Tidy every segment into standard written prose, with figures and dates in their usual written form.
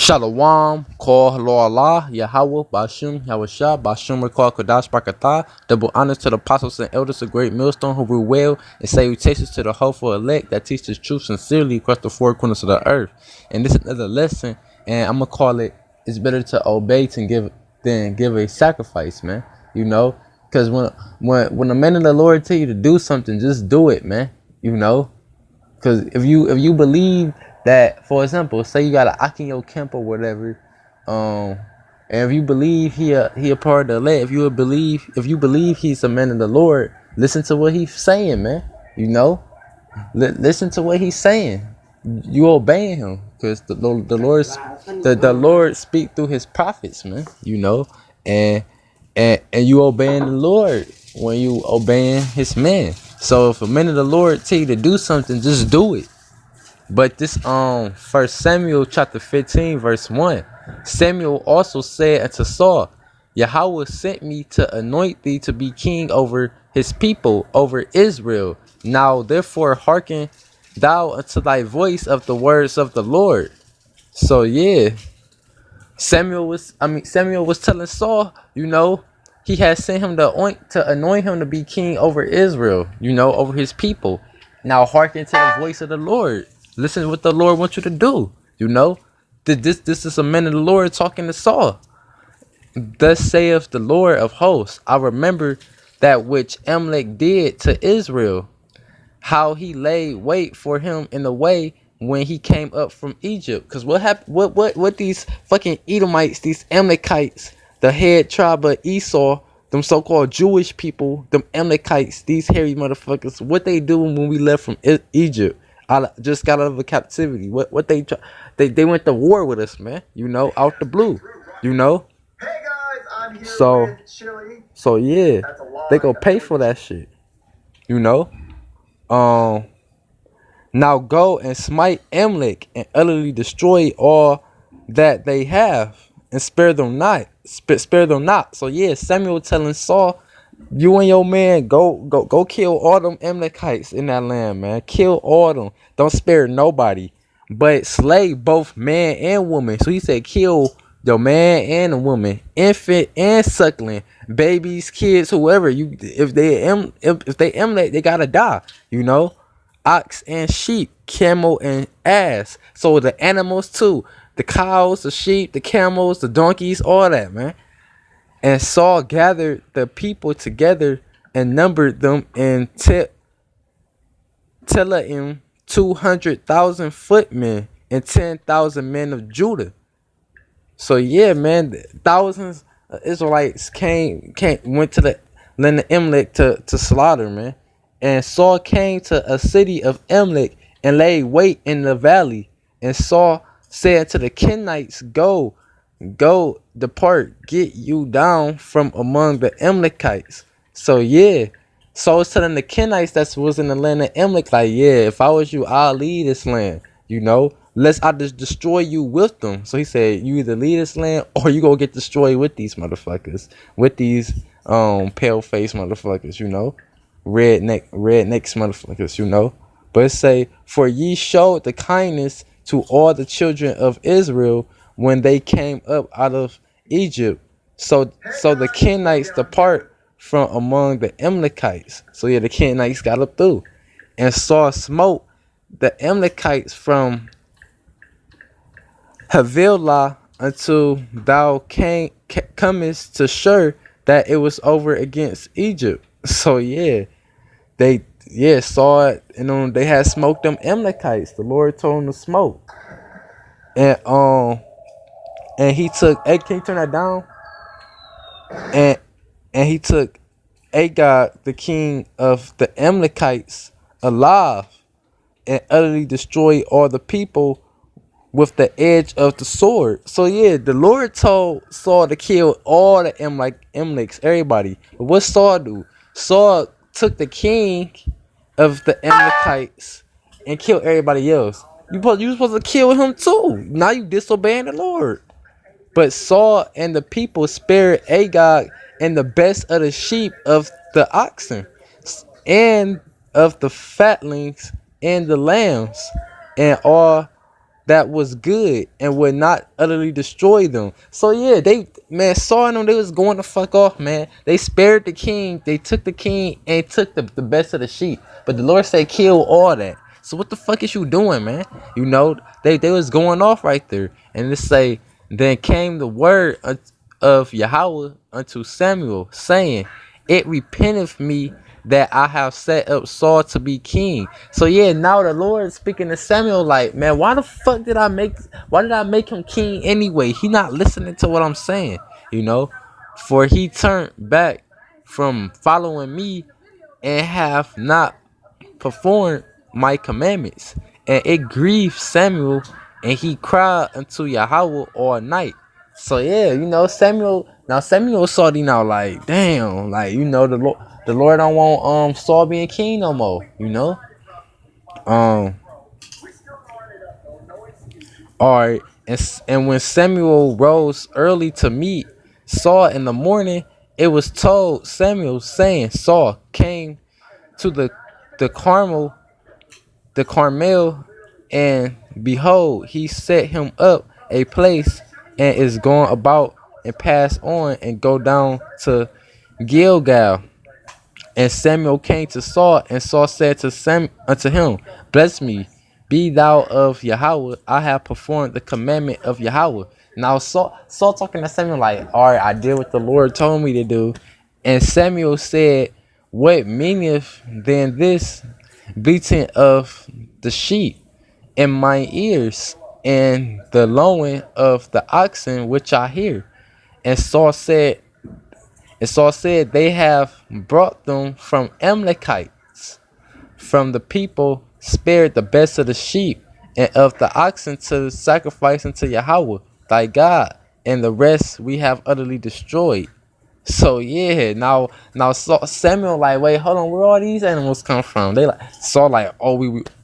Shalom, Kol Halo Allah, Yahweh, Bashum, Yahweh Bashum, Rekal Kodash Barakatah. Double honors to the apostles and elders of Great Millstone who rule well, and salutations to the hopeful elect that teach the truth sincerely across the four corners of the earth. And this is another lesson, and I'm gonna call it: it's better to obey than give a sacrifice, man. You know, because when the man of the Lord tell you to do something, just do it, man. You know. Because if you believe that, for example, say you got an Ak in your camp or whatever, and if you believe he a part of the elect, if you believe he's a man of the Lord, listen to what he's saying, man. You know, listen to what he's saying. You obeying him because the Lord speak through his prophets, man. You know, and and you obeying the Lord when you obeying his man. So if a man of the Lord tell you to do something, just do it. But this First Samuel chapter 15 verse 1, Samuel also said unto Saul, Yahweh sent me to anoint thee to be king over his people, over Israel. Now therefore hearken thou unto thy voice of the words of the Lord. So yeah, Samuel was telling Saul, you know, he had sent him to anoint him to be king over Israel, you know, over his people. Now hearken to the voice of the Lord. Listen to what the Lord wants you to do. You know, this is a man of the Lord talking to Saul. Thus saith the Lord of hosts, I remember that which Amalek did to Israel, how he laid wait for him in the way when he came up from Egypt. Because what happened? What these fucking Edomites, these Amalekites, the head tribe of Esau, them so-called Jewish people, them Amalekites, these hairy motherfuckers, what they do when we left from Egypt? Just got out of a captivity. What they went to war with us, man. You know, out the blue. You know. Hey guys, I'm here with Chili. So yeah, they go pay for that shit. You know. Now go and smite Amalek and utterly destroy all that they have, and spare them not. Spare them not. So yeah, Samuel telling Saul, you and your man go kill all them Amalekites in that land, man. Kill all them. Don't spare nobody, but slay both man and woman. So he said, kill the man and the woman, infant and suckling, babies, kids, whoever. If they Amalek, they gotta die. You know. Ox and sheep, camel and ass. So the animals too. The cows, the sheep, the camels, the donkeys, all that, man. And Saul gathered the people together and numbered them in Telaim 200,000 footmen and 10,000 men of Judah. So yeah, man, thousands of Israelites went to the land of Amalek to slaughter, man. And Saul came to a city of Amalek and laid wait in the valley. And Saul said to the Kenites, Go, depart, get you down from among the Amalekites. So yeah, Saul was telling the Kenites that was in the land of Amalek, like, yeah, if I was you, I'll lead this land. You know, lest I just destroy you with them. So he said, you either lead this land or you go get destroyed with these motherfuckers, with these pale face motherfuckers, you know. Rednecks motherfuckers, you know. But it say, for ye showed the kindness to all the children of Israel when they came up out of Egypt. So the Kenites depart from among the Amalekites. So yeah, the Kenites got up through. And Saul smote the Amalekites from Havilah until thou comest to Shur, that it was over against Egypt. So yeah. They saw it, and they had smoked them Amalekites. The Lord told them to smoke, and he took. Hey, can you turn that down? And he took Agag, the king of the Amalekites, alive, and utterly destroyed all the people with the edge of the sword. So yeah, the Lord told Saul to kill all the Amaleks, everybody. But what Saul do? Saul took the king of the Amalekites and killed everybody else. You supposed to kill him too. Now you disobeying the Lord. But Saul and the people spared Agag and the best of the sheep of the oxen and of the fatlings and the lambs and all that was good and would not utterly destroy them. So yeah, they man saw them, they was going to fuck off, man. They spared the king, they took the king and took the best of the sheep. But the Lord said kill all that. So what the fuck is you doing, man? You know, they was going off right there. And it say, then came the word of Yahweh unto Samuel, saying, it repenteth me that I have set up Saul to be king. So yeah, now the Lord is speaking to Samuel like, man, why did I make him king anyway? He not listening to what I'm saying, you know? For he turned back from following me and have not performed my commandments. And it grieved Samuel, and he cried unto Yahweh all night. So yeah, you know, Samuel saw the now like, damn, like, you know, the Lord don't want Saul being king no more, you know. Um Alright, and when Samuel rose early to meet Saul in the morning, it was told Samuel, saying, Saul came to the Carmel and behold, he set him up a place, and is going about and pass on and go down to Gilgal. And Samuel came to Saul, and Saul said unto him, bless me, be thou of Yahweh. I have performed the commandment of Yahweh. Now Saul talking to Samuel like, all right, I did what the Lord told me to do. And Samuel said, what meaneth then this bleating of the sheep in my ears, and the lowing of the oxen which I hear? And Saul said, they have brought them from Amalekites, from the people spared the best of the sheep and of the oxen to sacrifice unto Yahweh thy God, and the rest we have utterly destroyed. So yeah, now Samuel like, wait, hold on, where all these animals come from? They like saw like, oh,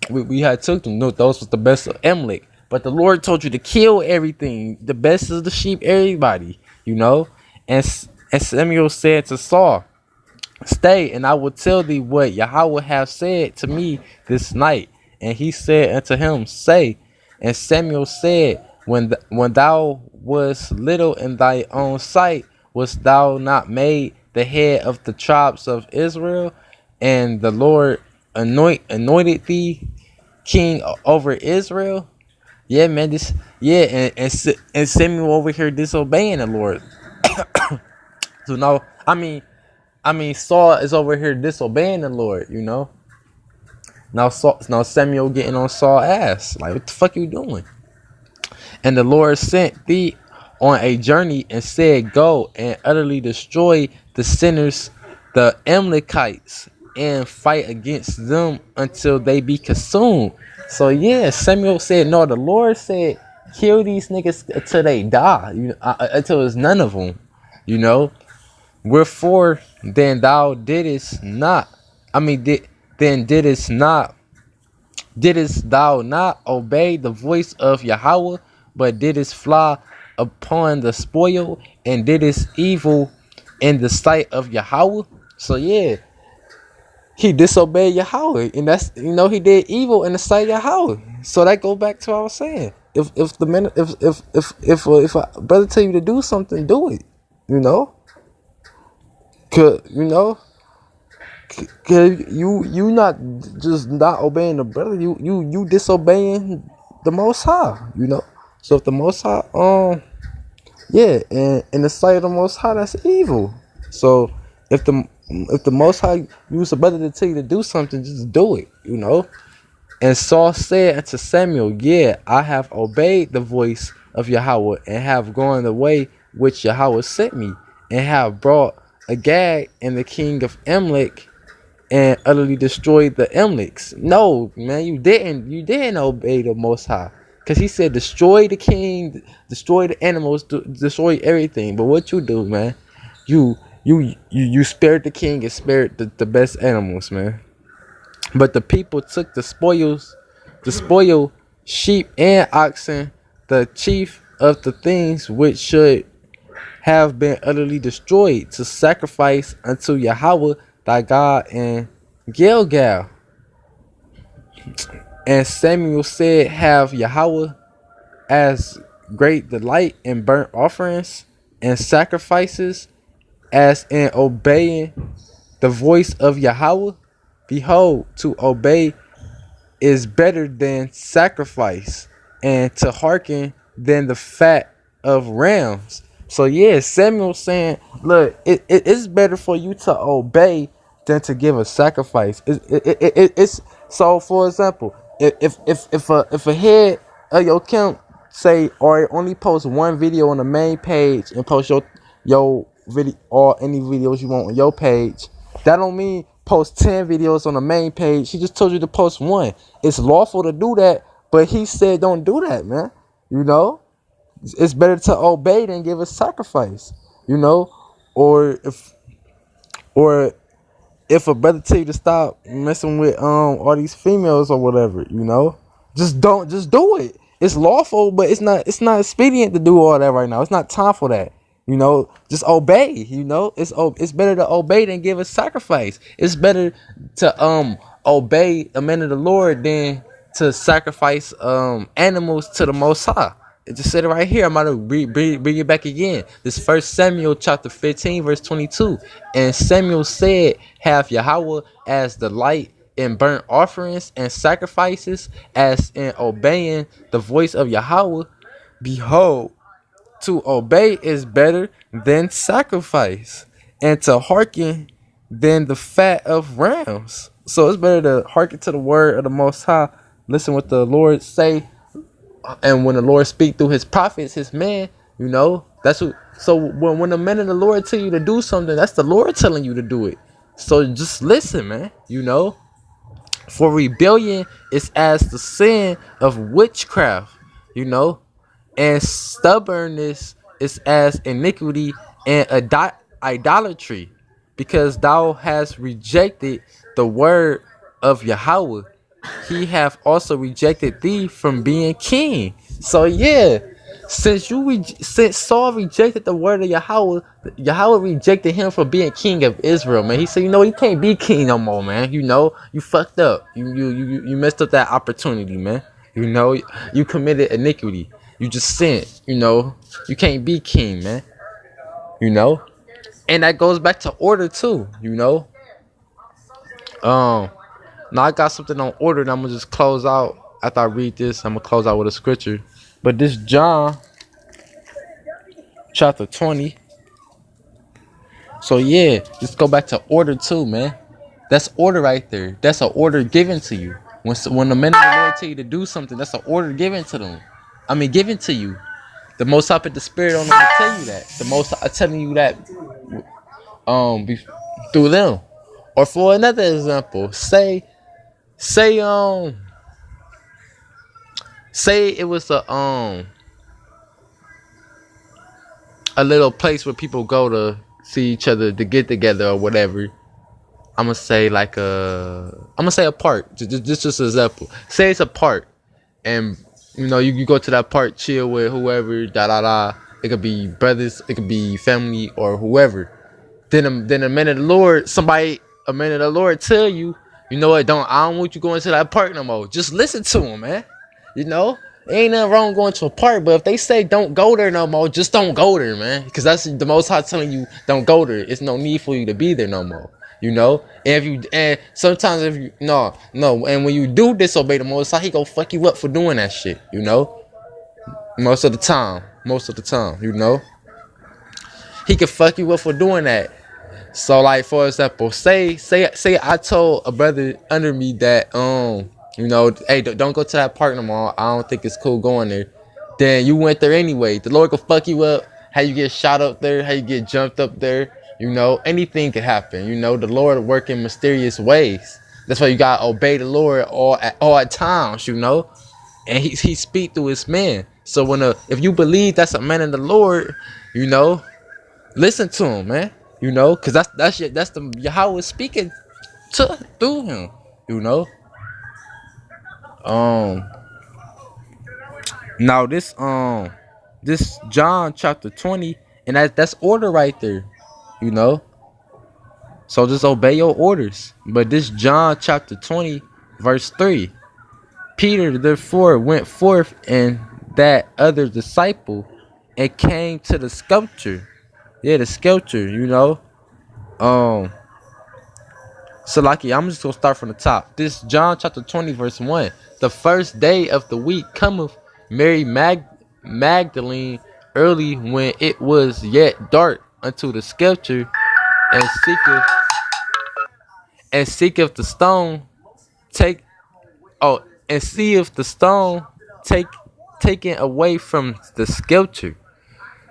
we had took them. No, those was the best of Amalek. But the Lord told you to kill everything, the best of the sheep, everybody, you know. And Samuel said to Saul, stay, and I will tell thee what Yahweh hath said to me this night. And he said unto him, say. And Samuel said, when thou wast little in thy own sight, wast thou not made the head of the tribes of Israel? And the Lord anointed thee king over Israel? Yeah, man, and Samuel over here disobeying the Lord. So now, I mean, Saul is over here disobeying the Lord, you know. Now Samuel getting on Saul's ass, like, what the fuck you doing? And the Lord sent thee on a journey and said, go and utterly destroy the sinners, the Amalekites, and fight against them until they be consumed. So yeah, Samuel said, no, the Lord said, kill these niggas until they die, until it's none of them, you know. Wherefore then thou didst not, didst thou not obey the voice of Yahweh, but didst fly upon the spoil, and didst evil in the sight of Yahweh? So yeah, he disobeyed Yahweh, and that's, you know, he did evil in the sight of Yahweh. So that go back to what I was saying. If a brother tell you to do something, do it. You know. Cause you not just not obeying the brother, you disobeying the Most High, you know. So if the Most High, yeah, and in the sight of the Most High, that's evil. So if the Most High use a brother to tell you to do something, just do it, you know. And Saul said unto Samuel, yeah, I have obeyed the voice of Yahweh, and have gone the way which Yahweh sent me, and have brought Agag and the king of Amalek, and utterly destroyed the Amalekites. No, man, you didn't obey the Most High, because he said destroy the king, destroy the animals, destroy everything. But what you do, man, you spared the king and spared the best animals, man. But the people took the spoil, sheep and oxen, the chief of the things which should have been utterly destroyed, to sacrifice unto Yahweh thy God in Gilgal. And Samuel said, have Yahweh as great delight in burnt offerings and sacrifices as in obeying the voice of Yahweh? Behold, to obey is better than sacrifice, and to hearken than the fat of rams. So yeah, Samuel saying, look, it's better for you to obey than to give a sacrifice. It's so. For example, if a head of your camp say or only post one video on the main page and post your video or any videos you want on your page, that don't mean post 10 videos on the main page. He just told you to post one. It's lawful to do that, but he said don't do that, man. You know, it's better to obey than give a sacrifice. You know, or if a brother tell you to stop messing with all these females or whatever, you know, just do it. It's lawful, but it's not expedient to do all that right now. It's not time for that. You know, just obey. You know, it's better to obey than give a sacrifice. It's better to obey the man of the Lord than to sacrifice animals to the Most High. It just said it right here. I'm about to bring it back again. This First Samuel chapter 15 verse 22. And Samuel said, have Yahweh as the light in burnt offerings and sacrifices, as in obeying the voice of Yahweh. Behold, to obey is better than sacrifice, and to hearken than the fat of rams. So it's better to hearken to the word of the Most High, listen what the Lord say, and when the Lord speak through his prophets, his man, you know, that's what. So when the men of the Lord tell you to do something, that's the Lord telling you to do it. So just listen, man. You know, for rebellion is as the sin of witchcraft, you know, and stubbornness is as iniquity and idolatry, because thou hast rejected the word of Yahweh. He have also rejected thee from being king. So yeah, since Saul rejected the word of Yahweh, Yahweh rejected him for being king of Israel, man. He said, you know, you can't be king no more, man. You know, you fucked up. You messed up that opportunity, man. You know, you committed iniquity. You just sinned. You know, you can't be king, man. You know, and that goes back to order too. You know, now I got something on order, and I'm gonna just close out after I read this. I'm gonna close out with a scripture, but this John chapter 20. So yeah, just go back to order too, man. That's order right there. That's an order given to you. When the men of the Lord tell you to do something, that's an order given to them. I mean, given to you. The Most High put the Spirit on them to tell you that. The Most High telling you that through them. Or for another example, say it was a little place where people go to see each other, to get together or whatever. I'm gonna say a park. Just an example. Say it's a park, and you know you go to that park, chill with whoever. It could be brothers, it could be family or whoever. Then a man of the Lord, a man of the Lord tell you, you know what? I don't want you going to that park no more. Just listen to him, man. You know, ain't nothing wrong going to a park, but if they say don't go there no more, just don't go there, man. Because that's the Most High telling you don't go there. It's no need for you to be there no more. You know, and sometimes if you and when you do disobey the Most High, he go fuck you up for doing that shit. You know, most of the time, you know, he can fuck you up for doing that. So like for example, say I told a brother under me that you know, hey, don't go to that park no more. I don't think it's cool going there. Then you went there anyway. The Lord could fuck you up. How you get shot up there? How you get jumped up there? You know, anything could happen. You know, the Lord work in mysterious ways. That's why you gotta obey the Lord all at times. You know, and he speak through his man. So if you believe that's a man of the Lord, you know, listen to him, man. You know, cause that's the Yahweh speaking through him. You know. Now this John chapter 20, and that's order right there. You know. So just obey your orders. But this John chapter 20, verse 3. Peter therefore went forth and that other disciple and came to the sculpture. Yeah, the sculpture, Um, so like, yeah, I'm just gonna start from the top. This John chapter 20, verse 1. The first day of the week cometh Mary Magdalene early when it was yet dark unto the sculpture and seeketh the stone take and see if the stone take taken away from the sculpture.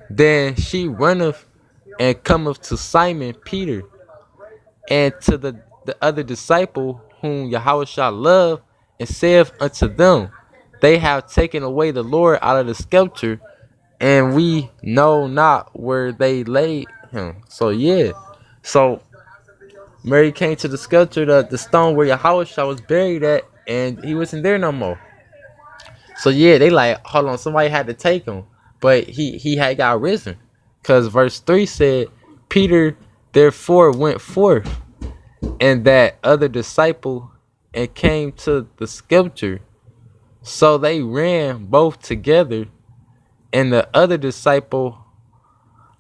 Then she runneth and cometh to Simon Peter and to the other disciple whom Yahushua loved, and saith unto them, they have taken away the Lord out of the sculpture, and we know not where they laid him. So yeah. So Mary came to the sculpture, the stone where Yahushua was buried at, and he wasn't there no more. So yeah, they like, hold on, somebody had to take him. But he had got risen. Cause verse 3 said, Peter therefore went forth, and that other disciple, and came to the sculpture. So they ran both together, and the other disciple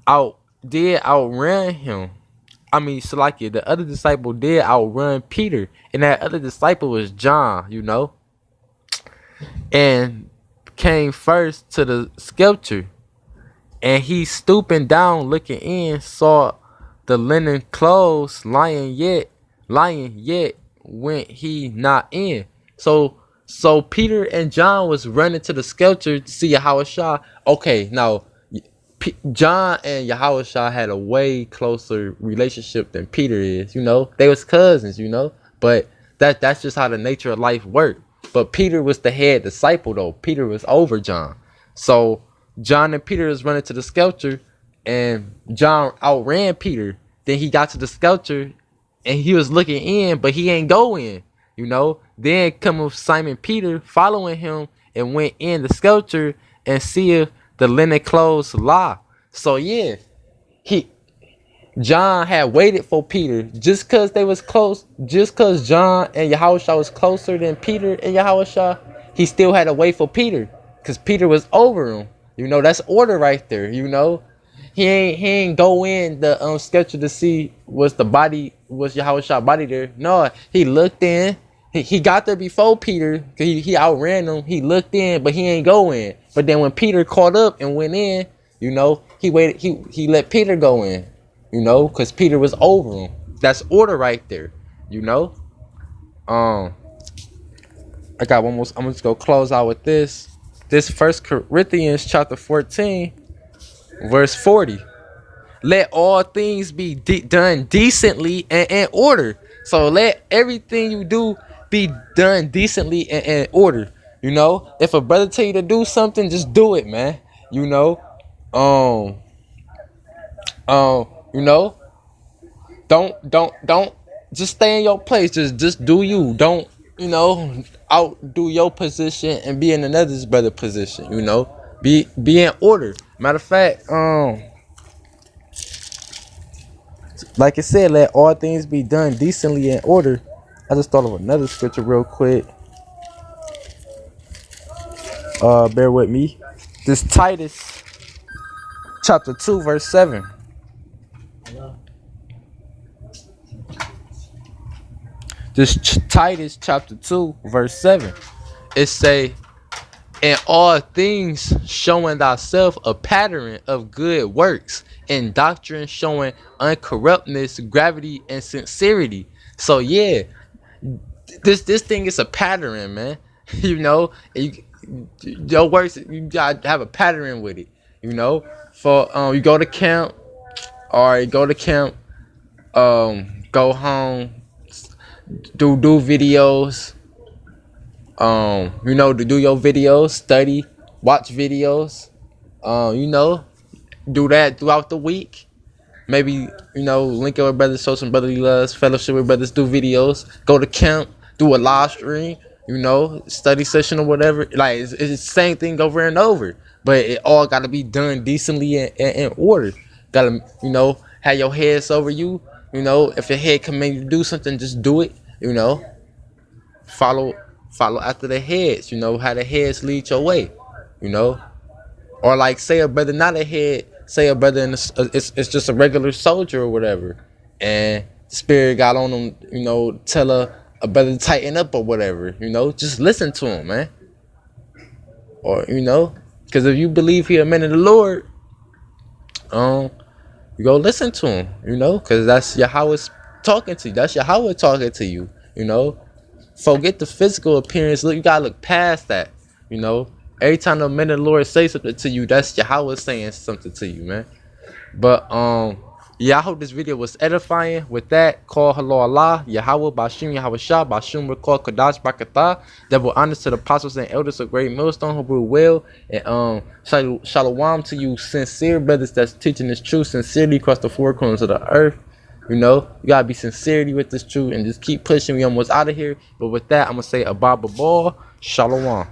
outrun him. I mean, Salakia, the other disciple did outrun Peter, and that other disciple was John, and came first to the sculpture. And he stooping down, looking in, saw the linen clothes lying, yet went he not in. So Peter and John was running to the sculpture to see Yahushua. Okay, now John and Yahushua had a way closer relationship than Peter is. They was cousins. But that's just how the nature of life worked. But Peter was the head disciple, though. Peter was over John. So John and Peter was running to the sculpture, and John outran Peter. Then he got to the sculpture, and he was looking in, but he ain't go in. Then come with Simon Peter following him, and went in the sculpture and see if the linen clothes lie. So yeah, John had waited for Peter just cause they was close. Just cause John and Yahushua was closer than Peter and Yahushua, he still had to wait for Peter, cause Peter was over him. That's order right there. He ain't go in the sculpture to see was Yahushua body there. No, he looked in. He got there before Peter, cause he outran him. He looked in, but he ain't go in. But then when Peter caught up and went in, he waited. He let Peter go in. Cause Peter was over him. That's order right there. I got one more. I'm just gonna close out with this. This First Corinthians chapter 14, verse 40. Let all things be done decently and in order. So let everything you do be done decently and in order. If a brother tell you to do something, just do it, man. Don't just stay in your place. Just do you. Don't outdo your position and be in another's brother position. Be in order. Matter of fact, like I said, let all things be done decently in order. I just thought of another scripture real quick. Bear with me. This Titus chapter 2 verse 7. This Titus chapter 2 verse 7. It say, in all things showing thyself a pattern of good works, and doctrine showing uncorruptness, gravity, and sincerity. So yeah, this thing is a pattern, man. Your works, you gotta have a pattern with it. For you go to camp, go home, do videos. To do your videos, study, watch videos. Do that throughout the week. Maybe, link up with brothers, show some brotherly love, fellowship with brothers, do videos, go to camp, do a live stream, study session or whatever. Like, it's the same thing over and over. But it all got to be done decently and in order. Got to, have your heads over you. If your head command you to do something, just do it. Follow after the heads. How the heads lead your way. you know. Or like say a brother not a head, say a brother in it's just a regular soldier or whatever, and the spirit got on him, you know, tell a brother to tighten up or whatever, you know, just listen to him, man. Or you know, because if you believe he a man of the Lord, you go listen to him, you know, because that's Yahweh's talking to you. That's Yahweh talking to you, you know. Forget the physical appearance. Look, you gotta look past that, you know. Every time the man of the Lord say something to you, that's Yahweh saying something to you, man. But yeah, I hope this video was edifying. With that, call hello Allah, Yahweh, Bashim, Yahweh Shah, Bashim, recall Kadash, Bakatah. Double honors to the apostles and elders of Great Millstone who rule well. And shalom to you sincere brothers that's teaching this truth sincerely across the four corners of the earth. You know, you gotta be sincerity with this truth and just keep pushing. We almost out of here. But with that, I'm gonna say Abba Ball, Shalom.